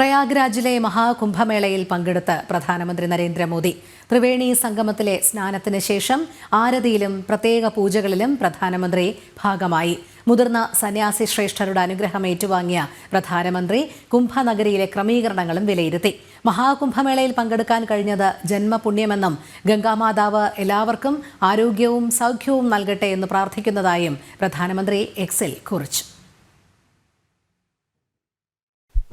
പ്രയാഗ്രാജിലെ മഹാകുംഭമേളയിൽ പങ്കെടുത്ത് പ്രധാനമന്ത്രി നരേന്ദ്രമോദി ത്രിവേണി സംഗമത്തിലെ സ്നാനത്തിന് ശേഷം ആരതിയിലും പ്രത്യേക പൂജകളിലും പ്രധാനമന്ത്രി ഭാഗമായി. മുതിർന്ന സന്യാസി ശ്രേഷ്ഠരുടെ അനുഗ്രഹം ഏറ്റുവാങ്ങിയ പ്രധാനമന്ത്രി കുംഭനഗരിയിലെ ക്രമീകരണങ്ങളും വിലയിരുത്തി. മഹാകുംഭമേളയിൽ പങ്കെടുക്കാൻ കഴിഞ്ഞത് ജന്മപുണ്യമെന്നും ഗംഗാമാതാവ് എല്ലാവർക്കും ആരോഗ്യവും സൗഖ്യവും നൽകട്ടെ എന്ന് പ്രാർത്ഥിക്കുന്നതായും പ്രധാനമന്ത്രി എക്സിൽ കുറിച്ചു.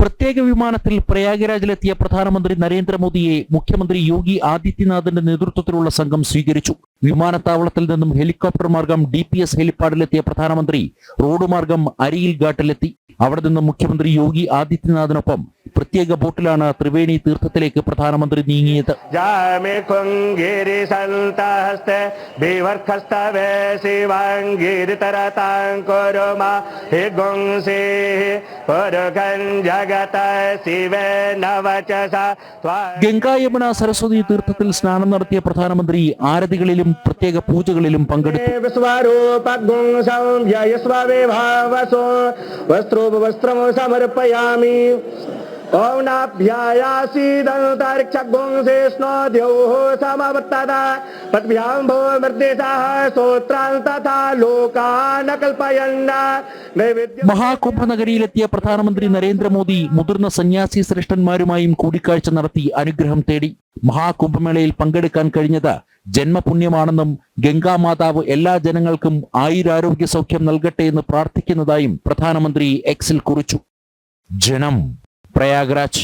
പ്രത്യേക വിമാനത്തിൽ പ്രയാഗ്രാജിലെത്തിയ പ്രധാനമന്ത്രി നരേന്ദ്രമോദിയെ മുഖ്യമന്ത്രി യോഗി ആദിത്യനാഥിന്റെ നേതൃത്വത്തിലുള്ള സംഘം സ്വീകരിച്ചു. വിമാനത്താവളത്തിൽ നിന്നും ഹെലികോപ്റ്റർ മാർഗം DPS ഹെലിപ്പാഡിലെത്തിയ പ്രധാനമന്ത്രി റോഡ് മാർഗം അരിയിൽ ഘാട്ടിലെത്തി. അവിടെ നിന്നും മുഖ്യമന്ത്രി യോഗി ആദിത്യനാഥിനൊപ്പം പ്രത്യേക ബോട്ടിലാണ് ത്രിവേണി തീർത്ഥത്തിലേക്ക് പ്രധാനമന്ത്രി നീങ്ങിയത്. ഗംഗാ യമുന സരസ്വതി തീർത്ഥത്തിൽ സ്നാനം നടത്തിയ പ്രധാനമന്ത്രി ആരതികളിലും പ്രത്യേക പൂജകളിലും പങ്കെടുത്തു. മഹാകുംഭനഗരിയിലെത്തിയ പ്രധാനമന്ത്രി നരേന്ദ്രമോദി മുതിർന്ന സന്യാസി ശ്രേഷ്ഠന്മാരുമായും കൂടിക്കാഴ്ച നടത്തി അനുഗ്രഹം തേടി. മഹാകുംഭമേളയിൽ പങ്കെടുക്കാൻ കഴിഞ്ഞത് ജന്മപുണ്യമാണെന്നും ഗംഗാമാതാവ് എല്ലാ ജനങ്ങൾക്കും ആയുരാരോഗ്യ സൗഖ്യം നൽകട്ടെ എന്ന് പ്രാർത്ഥിക്കുന്നതായും പ്രധാനമന്ത്രി എക്സിൽ കുറിച്ചു. ജനം, പ്രയാഗ്രാജ്.